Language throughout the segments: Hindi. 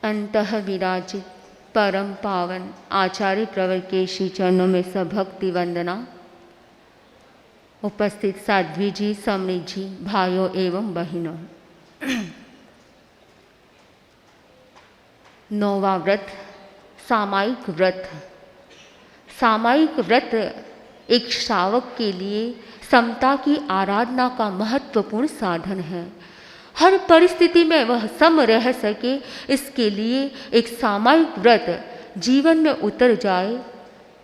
अंतः विराजित परम पावन आचार्य प्रवर के श्री चरणों में सभक्ति वंदना। उपस्थित साध्वी जी, समृद्ध जी, भाइयों एवं बहनों, नौवा व्रत सामायिक व्रत। सामायिक व्रत एक श्रावक के लिए समता की आराधना का महत्वपूर्ण साधन है। हर परिस्थिति में वह सम रह सके, इसके लिए एक सामायिक व्रत जीवन में उतर जाए।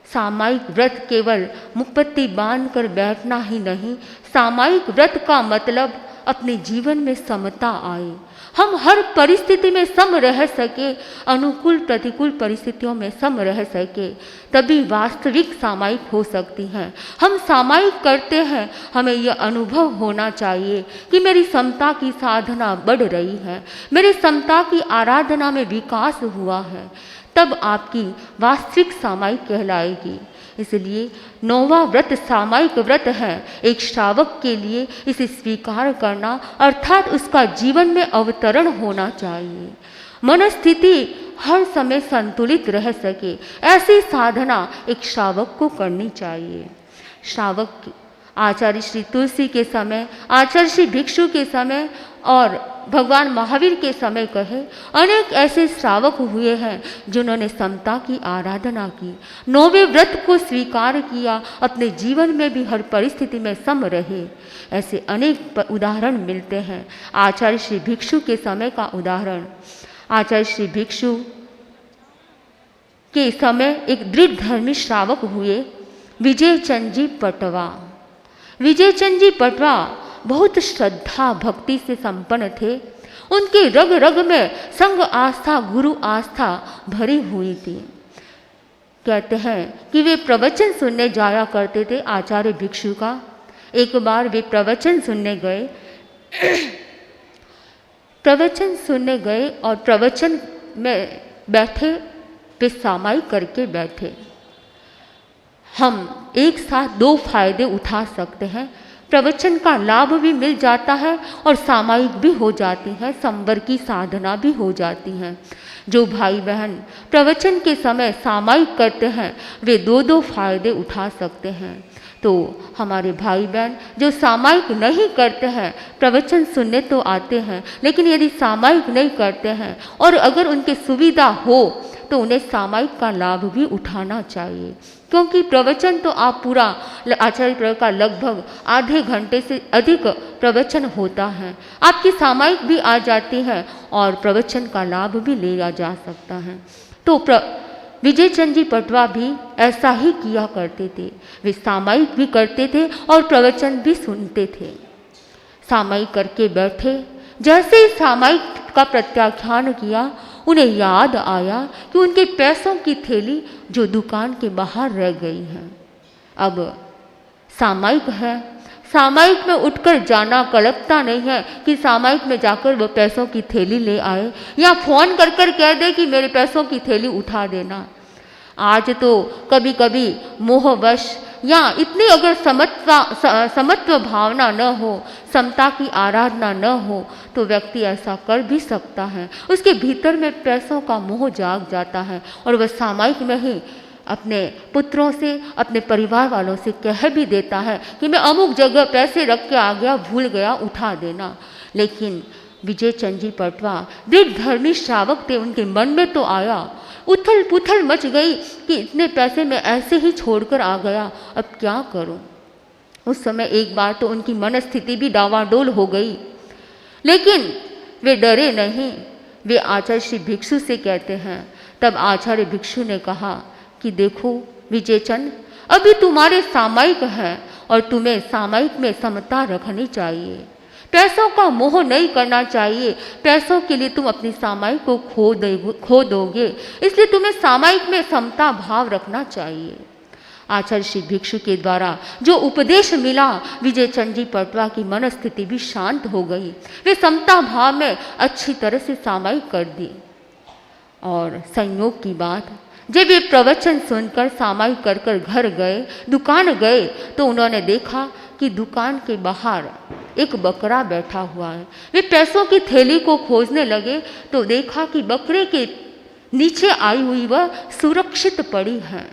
सामायिक व्रत केवल मुखपत्ती बांध कर बैठना ही नहीं, सामायिक व्रत का मतलब अपने जीवन में समता आए। हम हर परिस्थिति में सम रह सके, अनुकूल प्रतिकूल परिस्थितियों में सम रह सके, तभी वास्तविक सामायिक हो सकती हैं। हम सामायिक करते हैं, हमें यह अनुभव होना चाहिए कि मेरी समता की साधना बढ़ रही है, मेरी समता की आराधना में विकास हुआ है, तब आपकी वास्तविक सामायिक कहलाएगी। इसलिए नौवा व्रत सामायिक व्रत है। एक श्रावक के लिए इसे स्वीकार करना अर्थात उसका जीवन में अवतरण होना चाहिए। मनस्थिति हर समय संतुलित रह सके, ऐसी साधना एक श्रावक को करनी चाहिए। श्रावक आचार्य श्री तुलसी के समय, आचार्य श्री भिक्षु के समय और भगवान महावीर के समय कहे, अनेक ऐसे श्रावक हुए हैं जिन्होंने समता की आराधना की, नौवे व्रत को स्वीकार किया, अपने जीवन में भी हर परिस्थिति में सम रहे। ऐसे अनेक उदाहरण मिलते हैं। आचार्य श्री भिक्षु के समय का उदाहरण, आचार्य श्री भिक्षु के समय एक दृढ़ धर्मी श्रावक हुए, विजय चंद जी पटवा। विजय चंद जी पटवा बहुत श्रद्धा भक्ति से संपन्न थे। उनके रग रग में संघ आस्था, गुरु आस्था भरी हुई थी। कहते हैं कि वे प्रवचन सुनने जाया करते थे आचार्य भिक्षु का। एक बार वे प्रवचन सुनने गए और प्रवचन में बैठे, वे सामायिक करके बैठे। हम एक साथ दो फायदे उठा सकते हैं, प्रवचन का लाभ भी मिल जाता है और सामायिक भी हो जाती है, संवर की साधना भी हो जाती है। जो भाई बहन प्रवचन के समय सामायिक करते हैं, वे दो दो फायदे उठा सकते हैं। तो हमारे भाई बहन जो सामायिक नहीं करते हैं, प्रवचन सुनने तो आते हैं, लेकिन यदि सामायिक नहीं करते हैं और अगर उनकी सुविधा हो तो उन्हें सामायिक का लाभ भी उठाना चाहिए। क्योंकि प्रवचन तो आप पूरा आचार्य प्रवर का लगभग आधे घंटे से अधिक प्रवचन होता है, आपकी सामायिक भी आ जाती है और प्रवचन का लाभ भी लिया जा सकता है। तो विजय चंद जी पटवा भी ऐसा ही किया करते थे। वे सामायिक भी करते थे और प्रवचन भी सुनते थे। सामायिक करके बैठे, जैसे ही सामायिक का प्रत्याख्यान किया, उन्हें याद आया कि उनके पैसों की थैली जो दुकान के बाहर रह गई है। अब सामायिक है, सामायिक में उठकर जाना कल्पता नहीं है कि सामायिक में जाकर वो पैसों की थैली ले आए या फोन कर कर कह दे कि मेरे पैसों की थैली उठा देना। आज तो कभी कभी मोहवश या इतनी अगर समत्व भावना न हो, समता की आराधना न हो, तो व्यक्ति ऐसा कर भी सकता है। उसके भीतर में पैसों का मोह जाग जाता है और वह सामायिक में ही अपने पुत्रों से, अपने परिवार वालों से कह भी देता है कि मैं अमुक जगह पैसे रख के आ गया, भूल गया, उठा देना। लेकिन विजय चंद जी पटवा दृढ़ धर्मी श्रावक थे, उनके मन में तो आया, उथल पुथल मच गई कि इतने पैसे मैं ऐसे ही छोड़कर आ गया, अब क्या करूं। उस समय एक बार तो उनकी मनस्थिति भी डावाडोल हो गई, लेकिन वे डरे नहीं। वे आचार्य श्री भिक्षु से कहते हैं, तब आचार्य भिक्षु ने कहा कि देखो विजय चंद, अभी तुम्हारे सामायिक है और तुम्हें सामायिक में समता रखनी चाहिए, पैसों का मोह नहीं करना चाहिए। पैसों के लिए तुम अपनी सामायिक को खो दोगे, इसलिए तुम्हें सामायिक में समता भाव रखना चाहिए। आचार्य श्री भिक्षु के द्वारा जो उपदेश मिला, विजय चंद जी पटवा की मनस्थिति भी शांत हो गई। वे समता भाव में अच्छी तरह से सामायिक कर दी। और संयोग की बात, जब वे प्रवचन सुनकर सामायिक कर घर गए, दुकान गए, तो उन्होंने देखा कि दुकान के बाहर एक बकरा बैठा हुआ है। वे पैसों की थैली को खोजने लगे तो देखा कि बकरे के नीचे आई हुई वह सुरक्षित पड़ी है।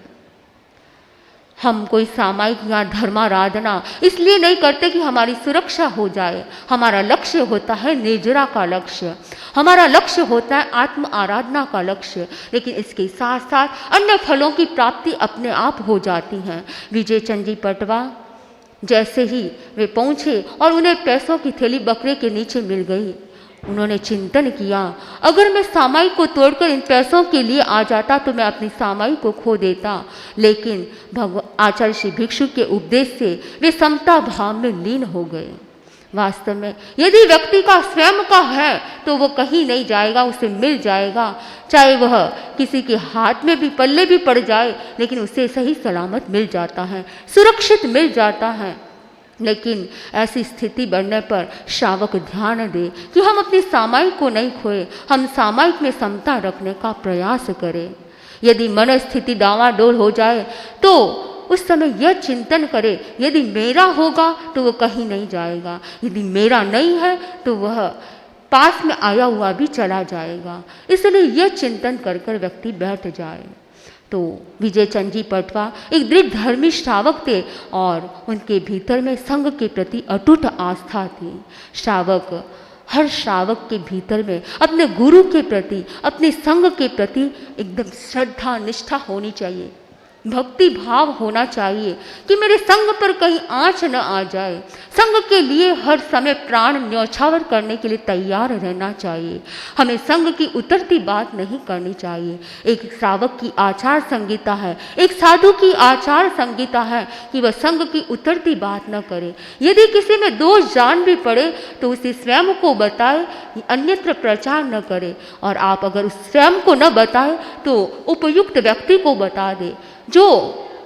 हम कोई सामायिक या धर्माराधना इसलिए नहीं करते कि हमारी सुरक्षा हो जाए। हमारा लक्ष्य होता है निर्जरा का लक्ष्य, हमारा लक्ष्य होता है आत्म आराधना का लक्ष्य। लेकिन इसके साथ साथ अन्य फलों की प्राप्ति अपने आप हो जाती है। विजय चंद जी पटवा जैसे ही वे पहुँचे और उन्हें पैसों की थैली बकरे के नीचे मिल गई, उन्होंने चिंतन किया, अगर मैं सामायिक को तोड़कर इन पैसों के लिए आ जाता तो मैं अपनी सामायिक को खो देता। लेकिन आचार्य श्री भिक्षु के उपदेश से वे समता भाव में लीन हो गए। वास्तव में यदि व्यक्ति का स्वयं का है तो वो कहीं नहीं जाएगा, उसे मिल जाएगा। चाहे वह किसी के हाथ में भी पल्ले भी पड़ जाए, लेकिन उसे सही सलामत मिल जाता है, सुरक्षित मिल जाता है। लेकिन ऐसी स्थिति बनने पर श्रावक ध्यान दे कि हम अपनी सामायिक को नहीं खोए, हम सामायिक में समता रखने का प्रयास करें। यदि मन स्थिति डावाडोल हो जाए तो उस समय यह चिंतन करे, यदि मेरा होगा तो वह कहीं नहीं जाएगा, यदि मेरा नहीं है तो वह पास में आया हुआ भी चला जाएगा। इसलिए यह चिंतन कर कर व्यक्ति बैठ जाए। तो विजय चंद जी पटवा एक दृढ़ धर्मी श्रावक थे और उनके भीतर में संघ के प्रति अटूट आस्था थी। हर श्रावक के भीतर में अपने गुरु के प्रति, अपने संघ के प्रति एकदम श्रद्धा निष्ठा होनी चाहिए, भक्ति भाव होना चाहिए कि मेरे संग पर कहीं आँच न आ जाए। संग के लिए हर समय प्राण न्यौछावर करने के लिए तैयार रहना चाहिए। हमें संग की उतरती बात नहीं करनी चाहिए। एक श्रावक की आचार संहिता है, एक साधु की आचार संहिता है कि वह संग की उतरती बात न करे। यदि किसी में दोष जान भी पड़े तो उसे स्वयं को बताए, अन्यत्र प्रचार न करे। और आप अगर उस स्वयं को न बताए तो उपयुक्त व्यक्ति को बता दे, जो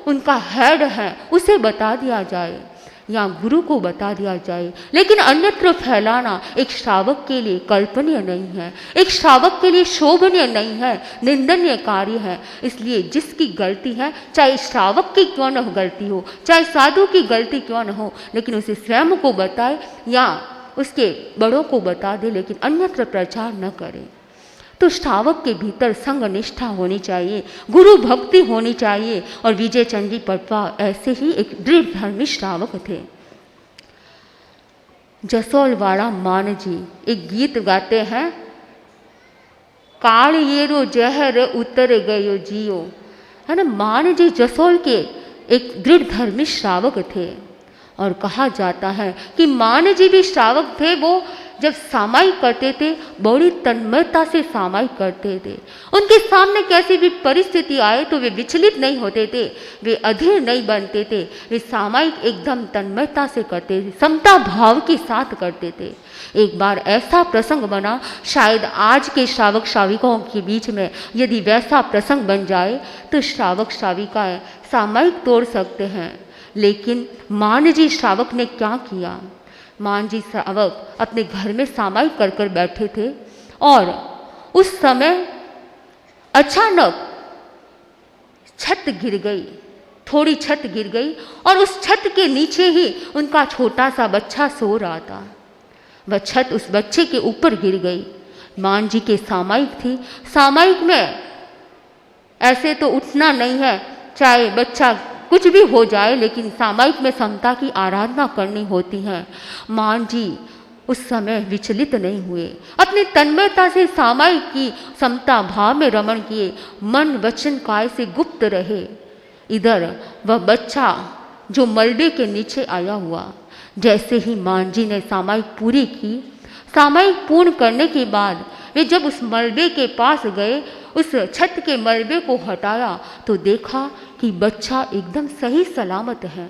उनका हेड है उसे बता दिया जाए या गुरु को बता दिया जाए। लेकिन अन्यत्र फैलाना एक श्रावक के लिए कल्पनीय नहीं है, एक श्रावक के लिए शोभनीय नहीं है, निंदनीय कार्य है। इसलिए जिसकी गलती है, चाहे श्रावक की क्यों न गलती हो, चाहे साधु की गलती क्यों न हो, लेकिन उसे स्वयं को बताए या उसके बड़ों को बता दे, लेकिन अन्यत्र प्रचार न करे। तो श्रावक के भीतर संग निष्ठा होनी चाहिए, गुरु भक्ति होनी चाहिए। और विजय चंद जी पटवा ऐसे ही एक दृढ़ धर्मी श्रावक थे। जसोलवाड़ा मान जी एक गीत गाते हैं, काल येरो जहर उतर गयो जियो, है ना। मान जी जसोल के एक दृढ़ धर्मी श्रावक थे और कहा जाता है कि मान जी भी श्रावक थे। वो जब सामायिक करते थे बड़ी तन्मयता से सामायिक करते थे। उनके सामने कैसी भी परिस्थिति आए तो वे विचलित नहीं होते थे, वे अधीर नहीं बनते थे। वे सामायिक एकदम तन्मयता से करते थे, समता भाव के साथ करते थे। एक बार ऐसा प्रसंग बना, शायद आज के श्रावक श्राविकाओं के बीच में यदि वैसा प्रसंग बन जाए तो श्रावक श्राविकाएं सामायिक तोड़ सकते हैं। लेकिन मान जी श्रावक ने क्या किया, मान जी श्रावक अपने घर में सामायिक कर कर बैठे थे और उस समय अचानक छत गिर गई, थोड़ी छत गिर गई और उस छत के नीचे ही उनका छोटा सा बच्चा सो रहा था। वह छत उस बच्चे के ऊपर गिर गई। मान जी के सामायिक थी, सामायिक में ऐसे तो उठना नहीं है, चाहे बच्चा कुछ भी हो जाए, लेकिन सामायिक में समता की आराधना करनी होती है। मान जी उस समय विचलित नहीं हुए, अपनी तन्मयता से सामायिक की समता भाव में रमण किए, मन वचन काय से गुप्त रहे। इधर वह बच्चा जो मलबे के नीचे आया हुआ, जैसे ही मान जी ने सामायिक पूरी की, सामायिक पूर्ण करने के बाद वे जब उस मलबे के पास गए, उस छत के मलबे को हटाया तो देखा कि बच्चा एकदम सही सलामत है।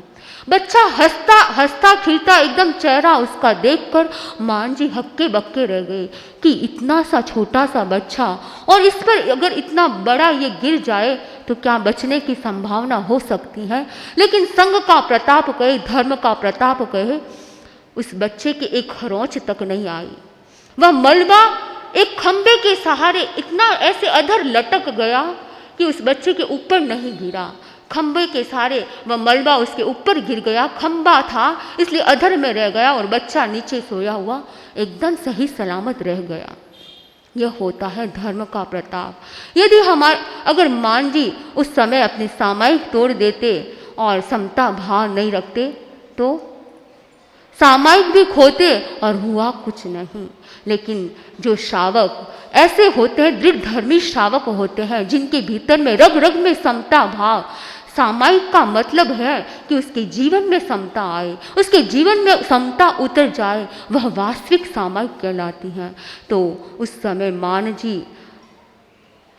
बच्चा हंसता हंसता खिलता एकदम चेहरा उसका देखकर मान जी हक्के बक्के रह गए कि इतना सा छोटा सा बच्चा और इस पर अगर इतना बड़ा ये गिर जाए तो क्या बचने की संभावना हो सकती है। लेकिन संघ का प्रताप कहे, धर्म का प्रताप कहे, उस बच्चे के एक खरोंच तक नहीं आई। वह मलबा एक खंबे के सहारे इतना ऐसे अधर लटक गया कि उस बच्चे के ऊपर नहीं गिरा। खंबे के सारे वह मलबा उसके ऊपर गिर गया, खंबा था इसलिए अधर में रह गया और बच्चा नीचे सोया हुआ एकदम सही सलामत रह गया। यह होता है धर्म का प्रताप। यदि अगर मान जी उस समय अपनी सामायिक तोड़ देते और समता भाव नहीं रखते तो सामायिक भी खोते और हुआ कुछ नहीं। लेकिन जो श्रावक ऐसे होते हैं, दृढ़ धर्मी श्रावक होते हैं, जिनके भीतर में रग रग में समता भाव, सामायिक का मतलब है कि उसके जीवन में समता आए, उसके जीवन में समता उतर जाए, वह वास्तविक सामायिक कहलाती हैं। तो उस समय मान जी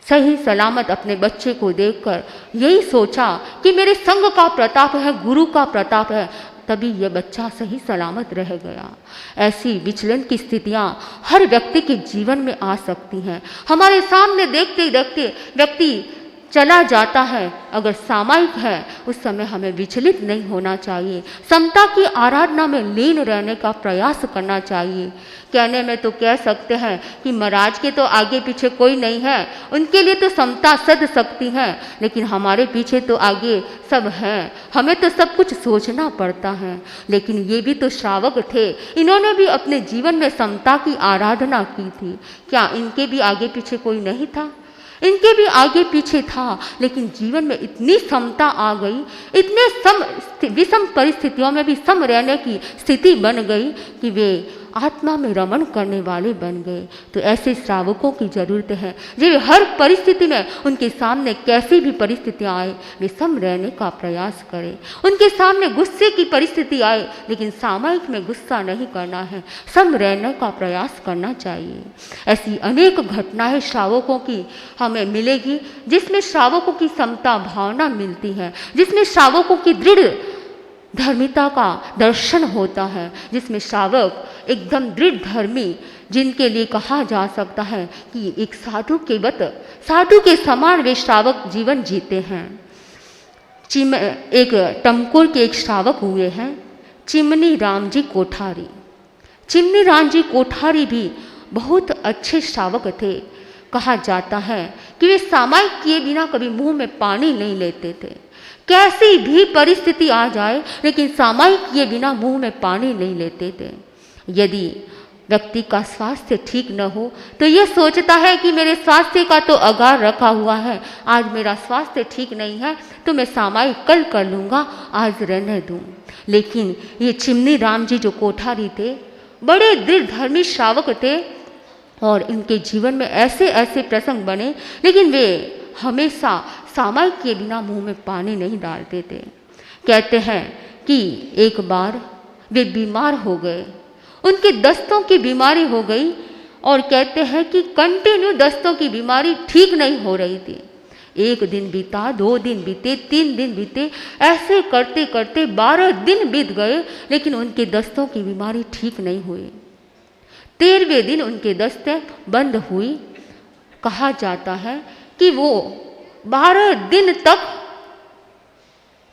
सही सलामत अपने बच्चे को देखकर यही सोचा कि मेरे संग का प्रताप है, गुरु का प्रताप है, तभी यह बच्चा सही सलामत रह गया। ऐसी विचलन की स्थितियाँ हर व्यक्ति के जीवन में आ सकती हैं। हमारे सामने देखते देखते व्यक्ति चला जाता है, अगर सामायिक है उस समय हमें विचलित नहीं होना चाहिए, समता की आराधना में लीन रहने का प्रयास करना चाहिए। कहने में तो कह सकते हैं कि महाराज के तो आगे पीछे कोई नहीं है, उनके लिए तो समता सद सकती है, लेकिन हमारे पीछे तो आगे सब हैं, हमें तो सब कुछ सोचना पड़ता है। लेकिन ये भी तो श्रावक थे, इन्होंने भी अपने जीवन में समता की आराधना की थी। क्या इनके भी आगे पीछे कोई नहीं था? इनके भी आगे पीछे था, लेकिन जीवन में इतनी समता आ गई, इतने विषम परिस्थितियों में भी सम रहने की स्थिति बन गई कि वे आत्मा में रमण करने वाले बन गए। तो ऐसे श्रावकों की ज़रूरत है जो हर परिस्थिति में, उनके सामने कैसी भी परिस्थितियाँ आए, वे सम रहने का प्रयास करें। उनके सामने गुस्से की परिस्थिति आए, लेकिन सामायिक में गुस्सा नहीं करना है, सम रहने का प्रयास करना चाहिए। ऐसी अनेक घटनाएं श्रावकों की हमें मिलेगी, जिसमें श्रावकों की समता भावना मिलती है, जिसमें श्रावकों की दृढ़ धर्मिता का दर्शन होता है, जिसमें श्रावक एकदम दृढ़ धर्मी, जिनके लिए कहा जा सकता है कि एक साधु के समान वे श्रावक जीवन जीते हैं। एक टमकुर के एक श्रावक हुए हैं चिमनी राम जी कोठारी। चिमनी राम जी कोठारी भी बहुत अच्छे श्रावक थे। कहा जाता है कि वे सामायिक किए बिना कभी मुंह में पानी नहीं लेते थे। कैसी भी परिस्थिति आ जाए, लेकिन सामायिक किए बिना मुंह में पानी नहीं लेते थे। यदि व्यक्ति का स्वास्थ्य ठीक न हो तो यह सोचता है कि मेरे स्वास्थ्य का तो आगार रखा हुआ है, आज मेरा स्वास्थ्य ठीक नहीं है तो मैं सामायिक कल कर लूँगा, आज रहने दूँ। लेकिन ये चिमनी राम जी जो कोठारी थे, बड़े दृढ़ धर्मी श्रावक थे और इनके जीवन में ऐसे ऐसे प्रसंग बने, लेकिन वे हमेशा सामायिक के बिना मुंह में पानी नहीं डालते थे। कहते हैं कि एक बार वे बीमार हो गए, उनके दस्तों की बीमारी हो गई और कहते हैं कि कंटिन्यू दस्तों की बीमारी ठीक नहीं हो रही थी। एक दिन बीता, 2 दिन बीते, 3 दिन बीते, ऐसे करते करते 12 दिन बीत गए, लेकिन उनके दस्तों की बीमारी ठीक नहीं हुई। 13वें दिन उनके दस्तें बंद हुई। कहा जाता है कि वो 12 दिन तक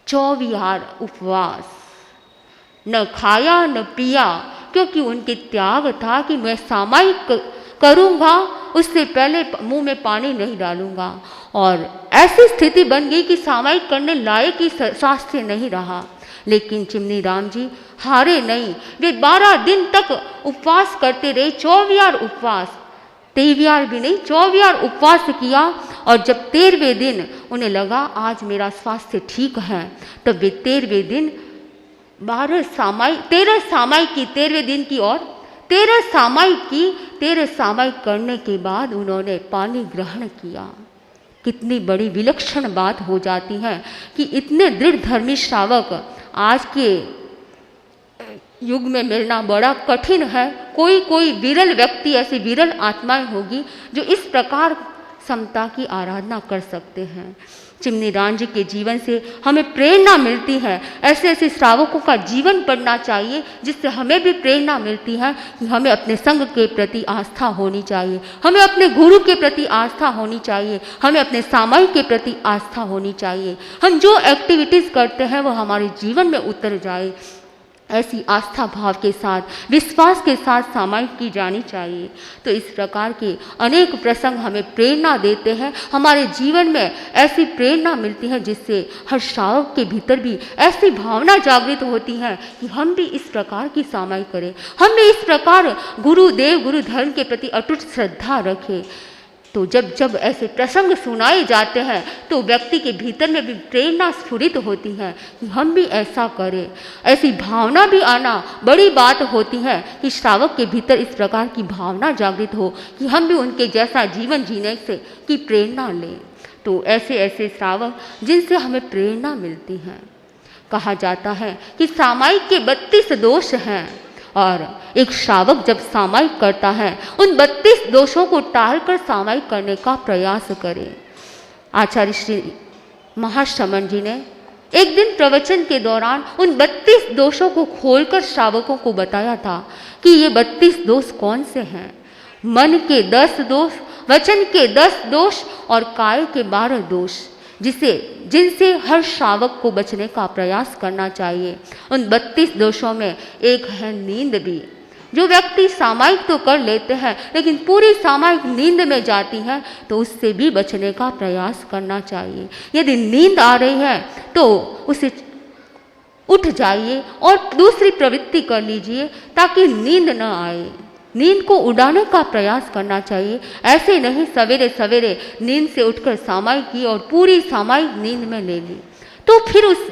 24 उपवास, न खाया न पिया, क्योंकि उनके त्याग था कि मैं सामायिक करूँगा, उससे पहले मुंह में पानी नहीं डालूँगा। और ऐसी स्थिति बन गई कि सामायिक करने लायक ही स्वास्थ्य नहीं रहा। लेकिन चिमनी राम जी हारे नहीं, वे 12 दिन तक उपवास करते रहे, 24 उपवास, 23 भी नहीं, 24 उपवास किया। और जब 13वें दिन उन्हें लगा आज मेरा स्वास्थ्य ठीक है, तब वे 13वें दिन 13 सामायिक की, 13वें दिन की और 13 सामायिक की। 13 सामायिक करने के बाद उन्होंने पानी ग्रहण किया। कितनी बड़ी विलक्षण बात हो जाती है कि इतने दृढ़ धर्मी श्रावक आज के युग में मिलना बड़ा कठिन है। कोई विरल व्यक्ति, ऐसी विरल आत्माएं होगी जो इस प्रकार समता की आराधना कर सकते हैं। चिमनी राम जी के जीवन से हमें प्रेरणा मिलती है। ऐसे ऐसे श्रावकों का जीवन पढ़ना चाहिए, जिससे हमें भी प्रेरणा मिलती है कि हमें अपने संग के प्रति आस्था होनी चाहिए, हमें अपने गुरु के प्रति आस्था होनी चाहिए, हमें अपने सामायिक के प्रति आस्था होनी चाहिए। हम जो एक्टिविटीज़ करते हैं वो हमारे जीवन में उतर जाए। ऐसी आस्था भाव के साथ, विश्वास के साथ सामायिक की जानी चाहिए। तो इस प्रकार के अनेक प्रसंग हमें प्रेरणा देते हैं, हमारे जीवन में ऐसी प्रेरणा मिलती है जिससे हर श्रावक के भीतर भी ऐसी भावना जागृत होती है कि हम भी इस प्रकार की सामायिक करें, हम भी इस प्रकार गुरुदेव गुरु धर्म के प्रति अटूट श्रद्धा रखें। तो जब जब ऐसे प्रसंग सुनाए जाते हैं तो व्यक्ति के भीतर में भी प्रेरणा स्फुरित होती है कि हम भी ऐसा करें। ऐसी भावना भी आना बड़ी बात होती है कि श्रावक के भीतर इस प्रकार की भावना जागृत हो कि हम भी उनके जैसा जीवन जीने से की प्रेरणा लें। तो ऐसे ऐसे श्रावक जिनसे हमें प्रेरणा मिलती है। कहा जाता है कि सामायिक के 32 दोष हैं और एक श्रावक जब सामायिक करता है उन 32 दोषों को टालकर सामायिक करने का प्रयास करे। आचार्य श्री महाश्रमण जी ने एक दिन प्रवचन के दौरान उन 32 दोषों को खोलकर श्रावकों को बताया था कि ये 32 दोष कौन से हैं। मन के 10 दोष, वचन के 10 दोष और काय के 12 दोष, जिनसे हर श्रावक को बचने का प्रयास करना चाहिए। उन 32 दोषों में एक है नींद भी। जो व्यक्ति सामायिक तो कर लेते हैं लेकिन पूरी सामायिक नींद में जाती है तो उससे भी बचने का प्रयास करना चाहिए। यदि नींद आ रही है तो उसे उठ जाइए और दूसरी प्रवृत्ति कर लीजिए ताकि नींद न आए। नींद को उड़ाने का प्रयास करना चाहिए। ऐसे नहीं सवेरे सवेरे नींद से उठकर सामायिक की और पूरी सामायिक नींद में ले ली तो फिर उस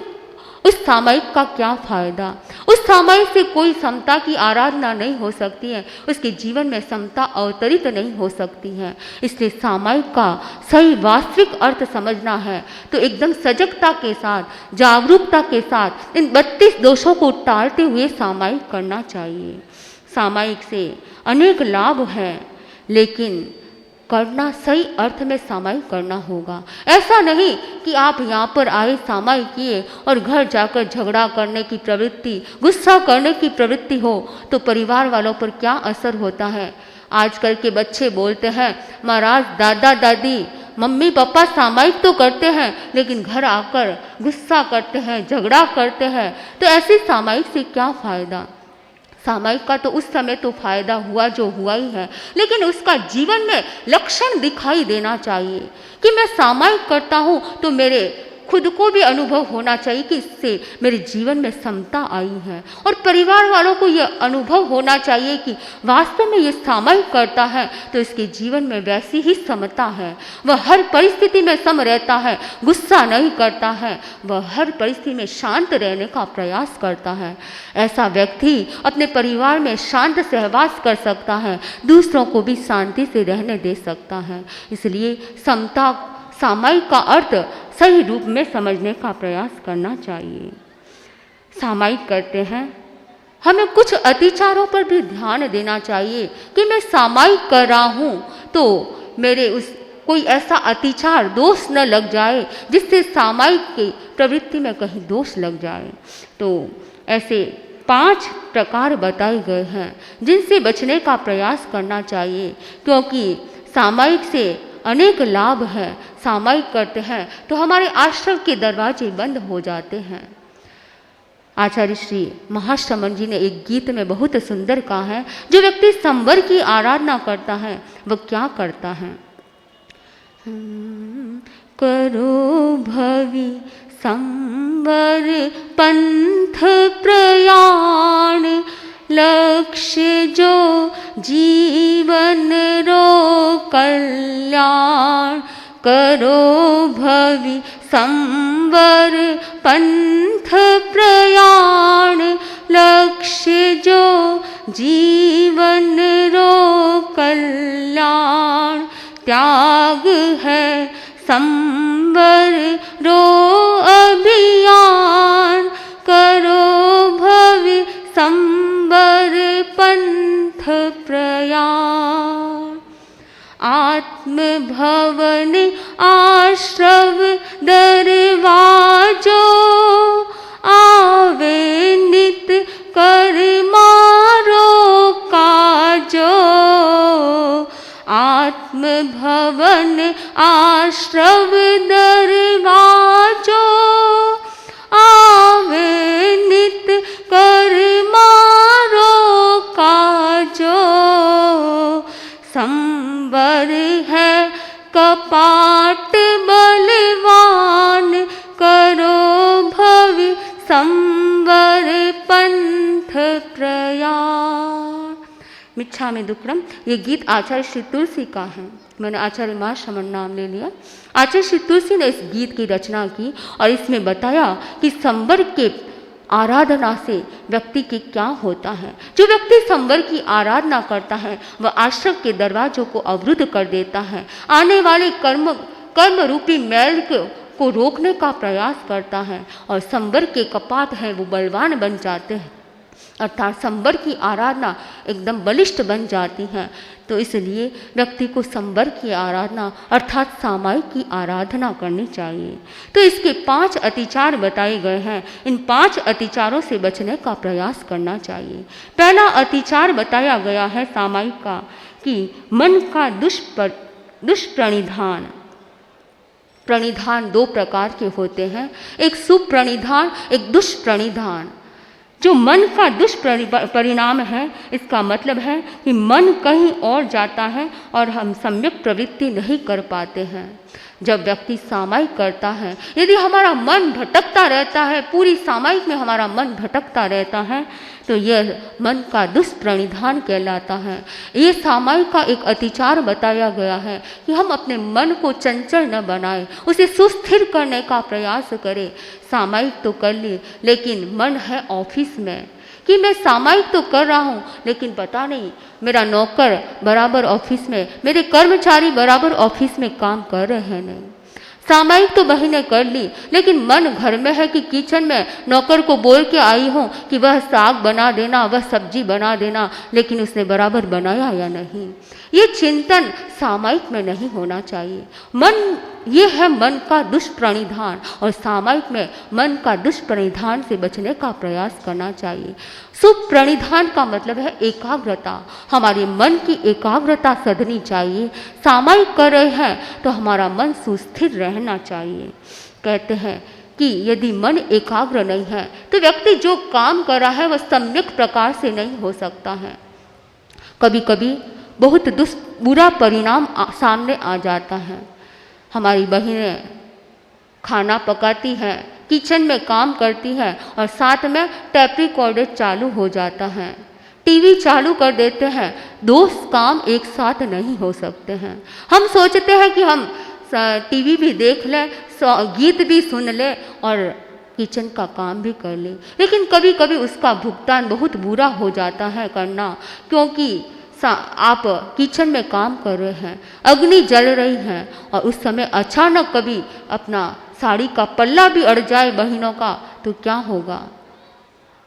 सामायिक का क्या फायदा। उस सामायिक से कोई समता की आराधना नहीं हो सकती है, उसके जीवन में समता अवतरित नहीं हो सकती है। इसलिए सामायिक का सही वास्तविक अर्थ समझना है तो एकदम सजगता के साथ, जागरूकता के साथ इन 32 दोषों को टालते हुए सामायिक करना चाहिए। सामायिक से अनेक लाभ हैं लेकिन करना सही अर्थ में सामायिक करना होगा। ऐसा नहीं कि आप यहाँ पर आए, सामायिक किए और घर जाकर झगड़ा करने की प्रवृत्ति, गुस्सा करने की प्रवृत्ति हो तो परिवार वालों पर क्या असर होता है। आजकल के बच्चे बोलते हैं महाराज दादा दादी मम्मी पापा सामायिक तो करते हैं लेकिन घर आकर गुस्सा करते हैं, झगड़ा करते हैं, तो ऐसी सामायिक से क्या फ़ायदा। सामायिक का तो उस समय तो फायदा हुआ जो हुआ ही है, लेकिन उसका जीवन में लक्षण दिखाई देना चाहिए कि मैं सामायिक करता हूँ तो मेरे खुद को भी अनुभव होना चाहिए कि इससे मेरे जीवन में समता आई है और परिवार वालों को यह अनुभव होना चाहिए कि वास्तव में ये सामायिक करता है तो इसके जीवन में वैसी ही समता है। वह हर परिस्थिति में सम रहता है, गुस्सा नहीं करता है, वह हर परिस्थिति में शांत रहने का प्रयास करता है। ऐसा व्यक्ति अपने परिवार में शांत सहवास कर सकता है, दूसरों को भी शांति से रहने दे सकता है। इसलिए समता, सामायिक का अर्थ सही रूप में समझने का प्रयास करना चाहिए। सामायिक करते हैं, हमें कुछ अतिचारों पर भी ध्यान देना चाहिए कि मैं सामायिक कर रहा हूँ तो मेरे उस कोई ऐसा अतिचार दोष न लग जाए जिससे सामायिक की प्रवृत्ति में कहीं दोष लग जाए। तो ऐसे 5 प्रकार बताए गए हैं जिनसे बचने का प्रयास करना चाहिए, क्योंकि सामायिक से अनेक लाभ हैं। सामायिक करते हैं तो हमारे आश्रम के दरवाजे बंद हो जाते हैं। आचार्य श्री महाश्रमण जी ने एक गीत में बहुत सुंदर कहा है, जो व्यक्ति संवर की आराधना करता है वह क्या करता है। करो भवि संवर पंथ प्रयाण, लक्ष्य जो जीवन रो कल्याण। करो भवि संवर पंथ प्रयाण, लक्ष्य जो जीवन रो कल्याण। त्याग है संवर रो अभियान, करो भवि संवर पंथ प्रयाण। आत्म भवन आश्रव दरवाजो, आवे नित कर मारो काजो। आत्म भवन आश्रव दरवाजो, आवे नित कर संवर है कपाट बलवान, करो भवि संवर पंथ प्रयाण। मिच्छामि दुक्कडम, ये गीत आचार्य श्री तुलसी का है। मैंने आचार्य महाश्रमण नाम ले लिया। आचार्य श्री तुलसी ने इस गीत की रचना की और इसमें बताया कि संवर के आराधना से व्यक्ति के क्या होता है। जो व्यक्ति संवर की आराधना करता है वह आश्रम के दरवाजों को अवरुद्ध कर देता है, आने वाले कर्म रूपी मैल को रोकने का प्रयास करता है और संवर के कपाट हैं वो बलवान बन जाते हैं, अर्थात संवर की आराधना एकदम बलिष्ठ बन जाती है। तो इसलिए व्यक्ति को संवर की आराधना अर्थात सामायिक की आराधना करनी चाहिए। तो इसके 5 अतिचार बताए गए हैं। इन 5 अतिचारों से बचने का प्रयास करना चाहिए। पहला अतिचार बताया गया है सामायिक का कि मन का दुष्प्रणिधान। प्रणिधान 2 प्रकार के होते हैं, एक शुभ प्रणिधान, एक दुष्प्रणिधान। जो मन का दुष्परिणाम है, इसका मतलब है कि मन कहीं और जाता है और हम सम्यक प्रवृत्ति नहीं कर पाते हैं। जब व्यक्ति सामायिक करता है, यदि हमारा मन भटकता रहता है, पूरी सामायिक में हमारा मन भटकता रहता है, तो यह मन का दुष्प्रणिधान कहलाता है। ये सामायिक का एक अतिचार बताया गया है कि हम अपने मन को चंचल न बनाएं, उसे सुस्थिर करने का प्रयास करें। सामायिक तो कर ली, लेकिन मन है ऑफिस में कि मैं सामायिक तो कर रहा हूँ, लेकिन पता नहीं मेरा नौकर बराबर ऑफिस में, मेरे कर्मचारी बराबर ऑफिस में काम कर रहे हैं नहीं। सामायिक तो बहनें कर ली, लेकिन मन घर में है कि किचन में नौकर को बोल के आई हूँ कि वह साग बना देना, वह सब्जी बना देना, लेकिन उसने बराबर बनाया या नहीं। ये चिंतन सामायिक में नहीं होना चाहिए। ये है मन का दुष्प्रणिधान, और सामायिक में मन का दुष्प्रणिधान से बचने का प्रयास करना चाहिए। शुभ प्रणिधान का मतलब है एकाग्रता। हमारे मन की एकाग्रता सधनी चाहिए। सामायिक कर रहे हैं तो हमारा मन सुस्थिर रहना चाहिए। कहते हैं कि यदि मन एकाग्र नहीं है तो व्यक्ति जो काम कर रहा है वह सम्यक प्रकार से नहीं हो सकता है। कभी कभी बहुत बुरा परिणाम सामने आ जाता है। हमारी बहनें खाना पकाती हैं, किचन में काम करती हैं और साथ में टेप रिकॉर्डर चालू हो जाता है, टीवी चालू कर देते हैं। 2 काम एक साथ नहीं हो सकते हैं। हम सोचते हैं कि हम टीवी भी देख लें, गीत भी सुन लें और किचन का काम भी कर लें, लेकिन कभी कभी उसका भुगतान बहुत बुरा हो जाता है करना, क्योंकि आप किचन में काम कर रहे हैं, अग्नि जल रही है और उस समय अचानक कभी अपना साड़ी का पल्ला भी अड़ जाए बहनों का, तो क्या होगा?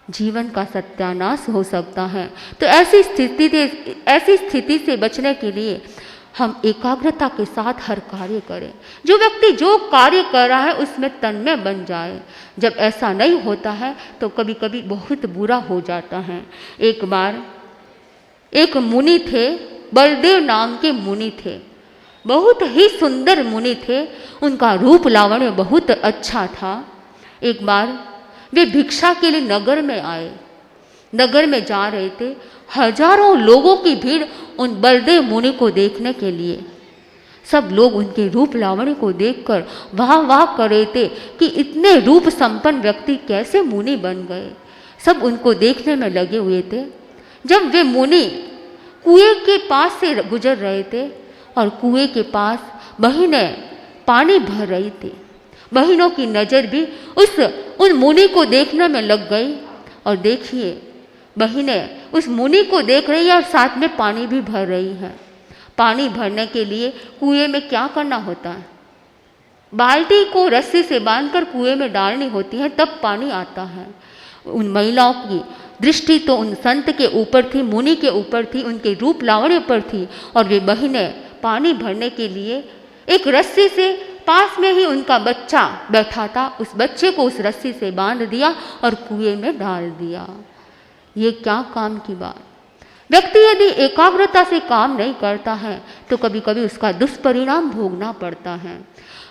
जीवन का सत्यानाश हो सकता है। तो ऐसी स्थिति से बचने के लिए हम एकाग्रता के साथ हर कार्य करें। जो व्यक्ति जो कार्य कर रहा है उसमें तन्मय बन जाए। जब ऐसा नहीं होता है तो कभी कभी बहुत बुरा हो जाता है। एक बार एक मुनि थे, बलदेव नाम के मुनि थे, बहुत ही सुंदर मुनि थे, उनका रूप लावण्य बहुत अच्छा था। एक बार वे भिक्षा के लिए नगर में आए, नगर में जा रहे थे। हजारों लोगों की भीड़ उन बलदेव मुनि को देखने के लिए। सब लोग उनके रूप लावण्य को देखकर वाह वाह कर रहे थे कि इतने रूप संपन्न व्यक्ति कैसे मुनि बन गए। सब उनको देखने में लगे हुए थे। जब वे मुनि कुएं के पास से गुजर रहे थे और कुएं के पास बहनें पानी भर रही थी, बहनों की नज़र भी उन मुनि को देखने में लग गई। और देखिए, बहनें उस मुनि को देख रही है और साथ में पानी भी भर रही है। पानी भरने के लिए कुएं में क्या करना होता है? बाल्टी को रस्सी से बांधकर कुएं में डालनी होती है, तब पानी आता है। उन महिलाओं की दृष्टि तो उन संत के ऊपर थी, मुनि के ऊपर थी, उनके रूप लावण्य पर थी। और वे बहनें पानी भरने के लिए एक रस्सी से, पास में ही उनका बच्चा बैठा था, उस बच्चे को उस रस्सी से बांध दिया और कुएं में डाल दिया। ये क्या काम की बात! व्यक्ति यदि एकाग्रता से काम नहीं करता है तो कभी कभी उसका दुष्परिणाम भोगना पड़ता है।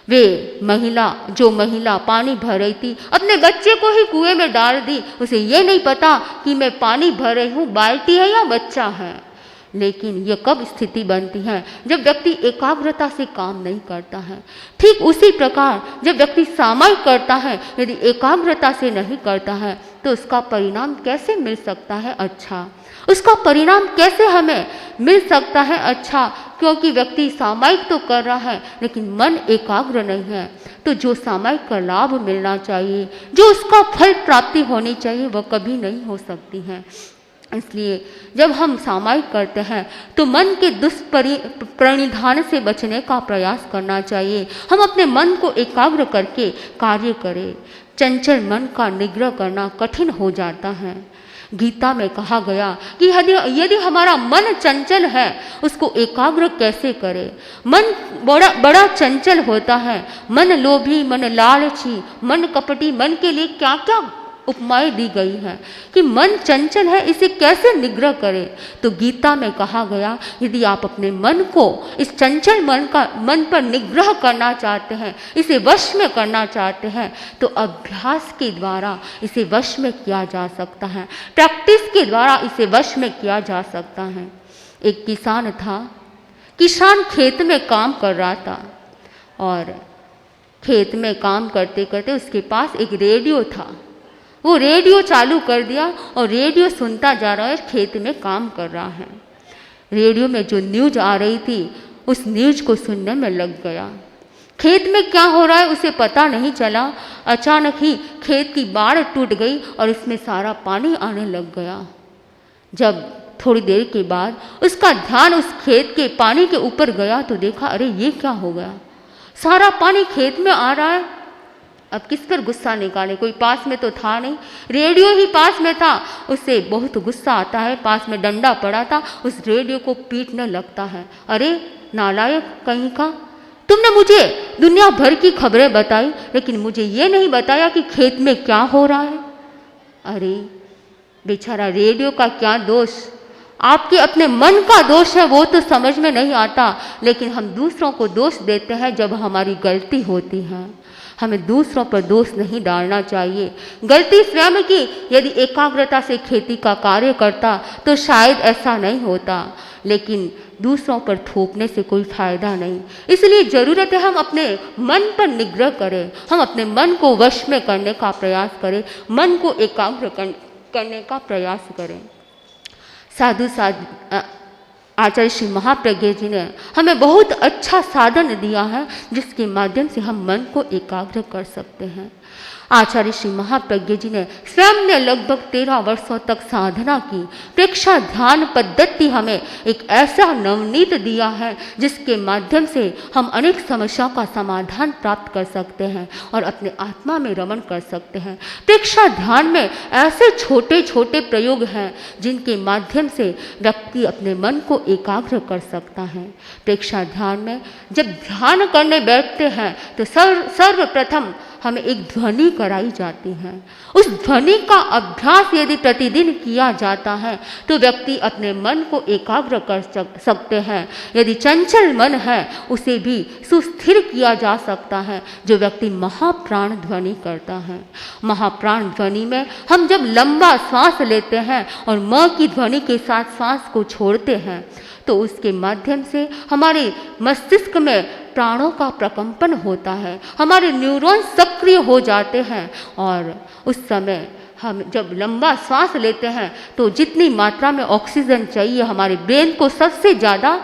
जो महिला पानी भर रही थी, अपने बच्चे को ही कुएं में डाल दी। उसे ये नहीं पता कि मैं पानी भर रही हूँ, बाल्टी है या बच्चा है। लेकिन ये कब स्थिति बनती है? जब व्यक्ति एकाग्रता से काम नहीं करता है। ठीक उसी प्रकार जब व्यक्ति सामायिक करता है, यदि एकाग्रता से नहीं करता है तो उसका परिणाम कैसे मिल सकता है अच्छा? उसका परिणाम कैसे हमें मिल सकता है अच्छा? क्योंकि व्यक्ति सामायिक तो कर रहा है लेकिन मन एकाग्र नहीं है। तो जो सामायिक का लाभ मिलना चाहिए, जो उसका फल प्राप्ति होनी चाहिए, वह कभी नहीं हो सकती है। इसलिए जब हम सामायिक करते हैं तो मन के दुष्प्रणिधान से बचने का प्रयास करना चाहिए। हम अपने मन को एकाग्र करके कार्य करें। चंचल मन का निग्रह करना कठिन हो जाता है। गीता में कहा गया कि यदि हमारा मन चंचल है, उसको एकाग्र कैसे करें? मन बड़ा चंचल होता है। मन लोभी, मन लालची, मन कपटी, मन के लिए क्या क्या उपमाएं दी गई हैं कि मन चंचल है, इसे कैसे निग्रह करें? तो गीता में कहा गया, यदि आप अपने मन को, इस चंचल मन पर निग्रह करना चाहते हैं, इसे वश में करना चाहते हैं, तो अभ्यास के द्वारा इसे वश में किया जा सकता है। प्रैक्टिस के द्वारा इसे वश में किया जा सकता है। एक किसान था। किसान खेत में काम कर रहा था और खेत में काम करते करते उसके पास एक रेडियो था। वो रेडियो चालू कर दिया और रेडियो सुनता जा रहा है, खेत में काम कर रहा है। रेडियो में जो न्यूज आ रही थी उस न्यूज को सुनने में लग गया। खेत में क्या हो रहा है उसे पता नहीं चला। अचानक ही खेत की बाड़ टूट गई और इसमें सारा पानी आने लग गया। जब थोड़ी देर के बाद उसका ध्यान उस खेत के पानी के ऊपर गया तो देखा, अरे ये क्या हो गया? सारा पानी खेत में आ रहा है। अब किस पर गुस्सा निकाले? कोई पास में तो था नहीं, रेडियो ही पास में था। उससे बहुत गुस्सा आता है। पास में डंडा पड़ा था, उस रेडियो को पीटने लगता है। अरे नालायक कहीं का, तुमने मुझे दुनिया भर की खबरें बताई लेकिन मुझे ये नहीं बताया कि खेत में क्या हो रहा है। अरे बेचारा, रेडियो का क्या दोष, आपके अपने मन का दोष है, वो तो समझ में नहीं आता। लेकिन हम दूसरों को दोष देते हैं जब हमारी गलती होती है। हमें दूसरों पर दोष नहीं डालना चाहिए। गलती स्वयं की। यदि एकाग्रता से खेती का कार्य करता तो शायद ऐसा नहीं होता, लेकिन दूसरों पर थोपने से कोई फायदा नहीं। इसलिए ज़रूरत है हम अपने मन पर निग्रह करें, हम अपने मन को वश में करने का प्रयास करें, मन को एकाग्र करने का प्रयास करें। साधु आचार्य श्री महाप्रज्ञ जी ने हमें बहुत अच्छा साधन दिया है जिसके माध्यम से हम मन को एकाग्र कर सकते हैं। आचार्य श्री महाप्रज्ञ जी ने स्वयं ने लगभग 13 वर्षों तक साधना की। प्रेक्षा ध्यान पद्धति हमें एक ऐसा नवनीत दिया है जिसके माध्यम से हम अनेक समस्याओं का समाधान प्राप्त कर सकते हैं और अपने आत्मा में रमण कर सकते हैं। प्रेक्षा ध्यान में ऐसे छोटे छोटे प्रयोग हैं जिनके माध्यम से व्यक्ति अपने मन को एकाग्र कर सकता है। प्रेक्षा ध्यान में जब ध्यान करने बैठते हैं तो सर्वप्रथम हमें एक ध्वनि कराई जाती है। उस ध्वनि का अभ्यास यदि प्रतिदिन किया जाता है तो व्यक्ति अपने मन को एकाग्र कर सकते हैं। यदि चंचल मन है उसे भी सुस्थिर किया जा सकता है जो व्यक्ति महाप्राण ध्वनि करता है। महाप्राण ध्वनि में हम जब लंबा श्वास लेते हैं और म की ध्वनि के साथ श्वास को छोड़ते हैं तो उसके माध्यम से हमारे मस्तिष्क में प्राणों का प्रकंपन होता है, हमारे न्यूरॉन सक्रिय हो जाते हैं और उस समय हम जब लंबा श्वास लेते हैं तो जितनी मात्रा में ऑक्सीजन चाहिए, हमारे ब्रेन को सबसे ज़्यादा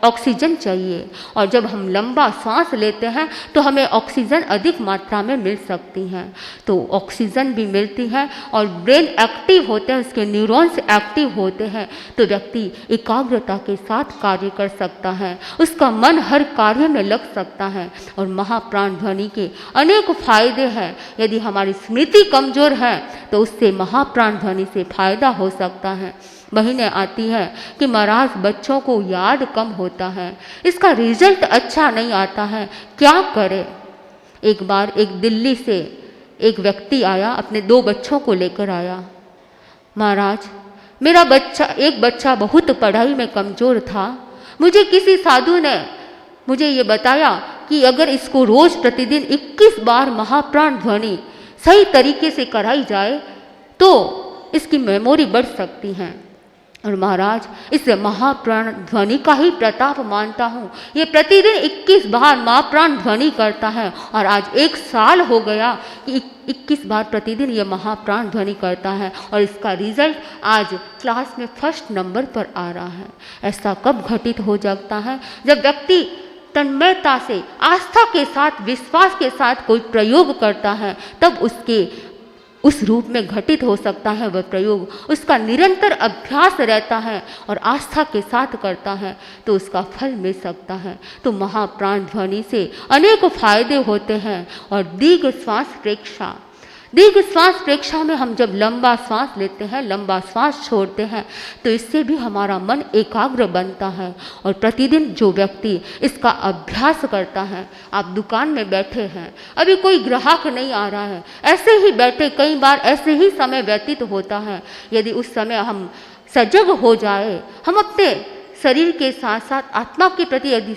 ऑक्सीजन चाहिए और जब हम लंबा सांस लेते हैं तो हमें ऑक्सीजन अधिक मात्रा में मिल सकती है। तो ऑक्सीजन भी मिलती है और ब्रेन एक्टिव होते हैं, उसके न्यूरॉन्स एक्टिव होते हैं तो व्यक्ति एकाग्रता के साथ कार्य कर सकता है, उसका मन हर कार्य में लग सकता है। और महाप्राण ध्वनि के अनेक फायदे हैं। यदि हमारी स्मृति कमज़ोर है तो उससे महाप्राण ध्वनि से फायदा हो सकता है। महीने आती है कि महाराज बच्चों को याद कम होता है, इसका रिजल्ट अच्छा नहीं आता है, क्या करें। एक बार एक दिल्ली से एक व्यक्ति आया, अपने 2 बच्चों को लेकर आया। महाराज मेरा एक बच्चा बहुत पढ़ाई में कमज़ोर था, मुझे किसी साधु ने मुझे ये बताया कि अगर इसको रोज़ प्रतिदिन 21 बार महाप्राण ध्वनि सही तरीके से कराई जाए तो इसकी मेमोरी बढ़ सकती है। और महाराज इस महाप्राण ध्वनि का ही प्रताप मानता हूँ। ये प्रतिदिन 21 बार महाप्राण ध्वनि करता है और आज 1 साल हो गया कि 21 बार प्रतिदिन ये महाप्राण ध्वनि करता है और इसका रिजल्ट आज क्लास में फर्स्ट नंबर पर आ रहा है। ऐसा कब घटित हो जाता है? जब व्यक्ति तन्मयता से, आस्था के साथ, विश्वास के साथ कोई प्रयोग करता है, तब उसके उस रूप में घटित हो सकता है वह प्रयोग। उसका निरंतर अभ्यास रहता है और आस्था के साथ करता है तो उसका फल मिल सकता है। तो महाप्राण ध्वनि से अनेक फायदे होते हैं। और दीर्घ श्वास प्रेक्षा, दीर्घ श्वास प्रेक्षा में हम जब लंबा श्वास लेते हैं, लंबा श्वास छोड़ते हैं, तो इससे भी हमारा मन एकाग्र बनता है। और प्रतिदिन जो व्यक्ति इसका अभ्यास करता है, आप दुकान में बैठे हैं, अभी कोई ग्राहक नहीं आ रहा है, ऐसे ही बैठे कई बार ऐसे ही समय व्यतीत होता है। यदि उस समय हम सजग हो जाए, हम अपने शरीर के साथ साथ आत्मा के प्रति यदि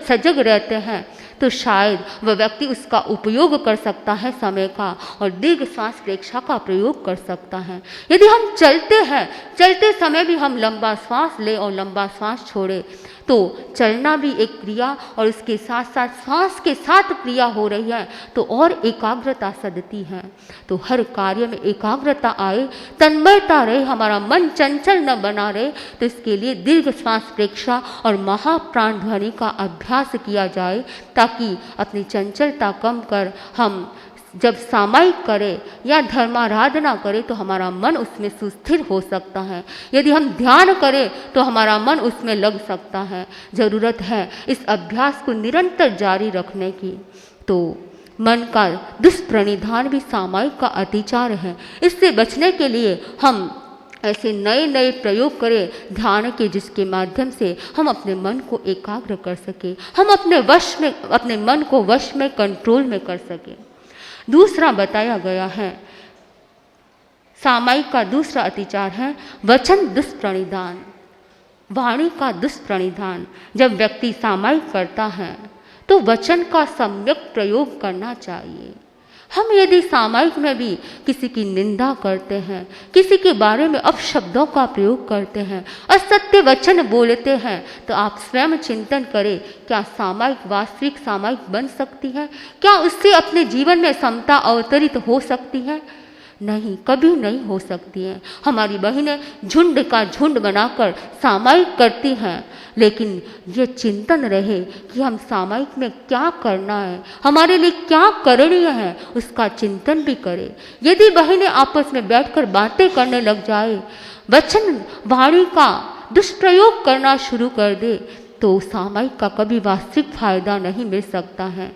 सजग रहते हैं, तो शायद वह व्यक्ति उसका उपयोग कर सकता है समय का और दीर्घ श्वास प्रेक्षा का प्रयोग कर सकता है। यदि हम चलते हैं, चलते समय भी हम लंबा श्वास लें और लंबा श्वास छोड़ें, तो चलना भी एक क्रिया और उसके साथ साथ श्वास के साथ क्रिया हो रही है तो और एकाग्रता सधती है। तो हर कार्य में एकाग्रता आए, तन्मयता रहे, हमारा मन चंचल न बना रहे, तो इसके लिए दीर्घ श्वास प्रेक्षा और महाप्राण ध्वनि का अभ्यास किया जाए, ताकि अपनी चंचलता कम कर हम जब सामायिक करें या धर्माराधना करें तो हमारा मन उसमें सुस्थिर हो सकता है। यदि हम ध्यान करें तो हमारा मन उसमें लग सकता है। ज़रूरत है इस अभ्यास को निरंतर जारी रखने की। तो मन का दुष्प्रणिधान भी सामायिक का अतिचार है। इससे बचने के लिए हम ऐसे नए नए प्रयोग करें ध्यान के, जिसके माध्यम से हम अपने मन को एकाग्र कर सकें, हम अपने मन को वश में, कंट्रोल में कर सकें। दूसरा बताया गया है, सामायिक का दूसरा अतिचार है वचन दुष्प्रणिधान, वाणी का दुष्प्रणिधान। जब व्यक्ति सामायिक करता है तो वचन का सम्यक प्रयोग करना चाहिए। हम यदि सामायिक में भी किसी की निंदा करते हैं, किसी के बारे में अपशब्दों का प्रयोग करते हैं, असत्य वचन बोलते हैं, तो आप स्वयं चिंतन करें, क्या सामायिक वास्तविक सामायिक बन सकती है? क्या उससे अपने जीवन में समता अवतरित हो सकती है? नहीं, कभी नहीं हो सकती है। हमारी बहनें झुंड का झुंड बनाकर सामायिक करती हैं, लेकिन ये चिंतन रहे कि हम सामायिक में क्या करना है, हमारे लिए क्या करणीय है, उसका चिंतन भी करें। यदि बहनें आपस में बैठकर बातें करने लग जाए, वचन वाणी का दुष्प्रयोग करना शुरू कर दे, तो सामायिक का कभी वास्तविक फायदा नहीं मिल सकता है।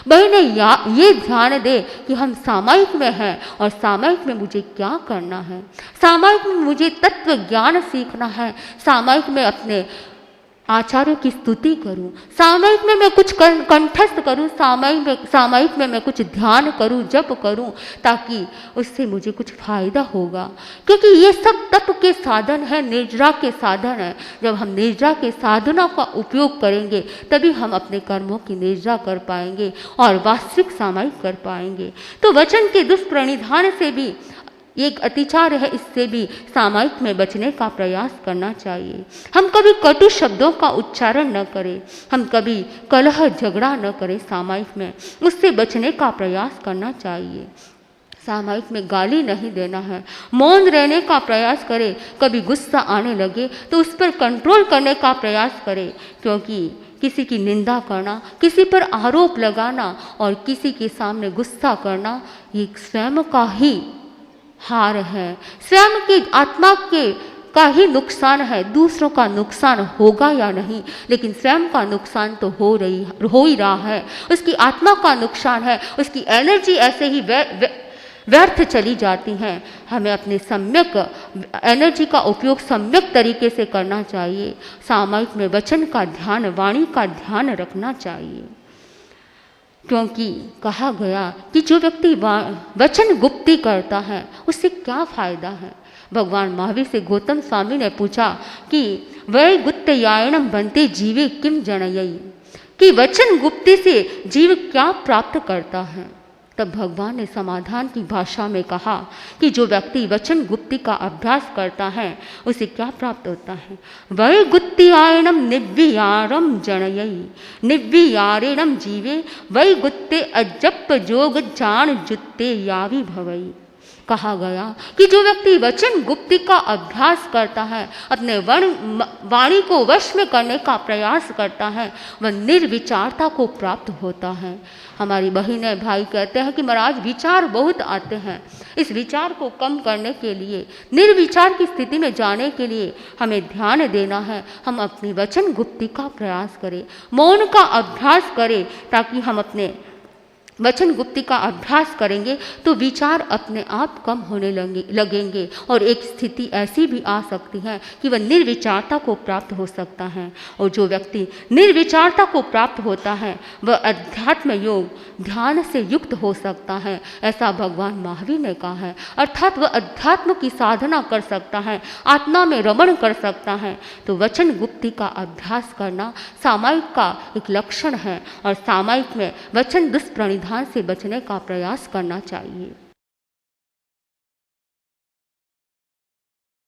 बहनें ये ध्यान दे कि हम सामायिक में हैं और सामायिक में मुझे क्या करना है। सामायिक में मुझे तत्व ज्ञान सीखना है, सामायिक में अपने आचार्यों की स्तुति करूं, सामायिक में मैं कुछ कंठस्थ करूं, सामायिक में मैं कुछ ध्यान करूं, जप करूं, ताकि उससे मुझे कुछ फायदा होगा। क्योंकि ये सब तप के साधन है, निर्जरा के साधन है। जब हम निर्जरा के साधना का उपयोग करेंगे तभी हम अपने कर्मों की निर्जरा कर पाएंगे और वास्तविक सामायिक कर पाएंगे। तो वचन के दुष्प्रणिधान से भी एक अतिचार है, इससे भी सामायिक में बचने का प्रयास करना चाहिए। हम कभी कटु शब्दों का उच्चारण न करें, हम कभी कलह झगड़ा न करें सामायिक में, उससे बचने का प्रयास करना चाहिए। सामायिक में गाली नहीं देना है, मौन रहने का प्रयास करें। कभी गुस्सा आने लगे तो उस पर कंट्रोल करने का प्रयास करें, क्योंकि किसी की निंदा करना, किसी पर आरोप लगाना और किसी के सामने गुस्सा करना, ये स्वयं का ही हार है, स्वयं की आत्मा का ही नुकसान है। दूसरों का नुकसान होगा या नहीं, लेकिन स्वयं का नुकसान तो हो ही रहा है। उसकी आत्मा का नुकसान है, उसकी एनर्जी ऐसे ही व्यर्थ चली जाती हैं। हमें अपने सम्यक एनर्जी का उपयोग सम्यक तरीके से करना चाहिए। सामायिक में वचन का ध्यान, वाणी का ध्यान रखना चाहिए, क्योंकि कहा गया कि जो व्यक्ति वचन गुप्ती करता है उससे क्या फायदा है। भगवान महावीर से गौतम स्वामी ने पूछा कि वै गुप्तयायणम बनते जीवे किम जनयई, कि वचन गुप्ती से जीव क्या प्राप्त करता है। तब भगवान ने समाधान की भाषा में कहा कि जो व्यक्ति वचन गुप्ति का अभ्यास करता है उसे क्या प्राप्त होता है। वै गुत्तियायणम निव्यारम जनयई निव्यारेणम जीवे वै गुत्ते अजप जोग जान जुत्ते यावी भवई। कहा गया कि जो व्यक्ति वचन गुप्ति का अभ्यास करता है, अपने वाणी को वश में करने का प्रयास करता है, वह निर्विचारता को प्राप्त होता है। हमारी बहनें भाई कहते हैं कि महाराज विचार बहुत आते हैं, इस विचार को कम करने के लिए, निर्विचार की स्थिति में जाने के लिए हमें ध्यान देना है। हम अपनी वचन गुप्ति का प्रयास करें, मौन का अभ्यास करें, ताकि हम अपने वचन गुप्ति का अभ्यास करेंगे तो विचार अपने आप कम होने लगेंगे और एक स्थिति ऐसी भी आ सकती है कि वह निर्विचारता को प्राप्त हो सकता है। और जो व्यक्ति निर्विचारता को प्राप्त होता है वह अध्यात्म योग ध्यान से युक्त हो सकता है, ऐसा भगवान महावीर ने कहा है। अर्थात वह अध्यात्म की साधना कर सकता है, आत्मा में रमण कर सकता है। तो वचन गुप्ति का अभ्यास करना सामायिक का एक लक्षण है और सामायिक में वचन दुष्प्रणिधान से बचने का प्रयास करना चाहिए।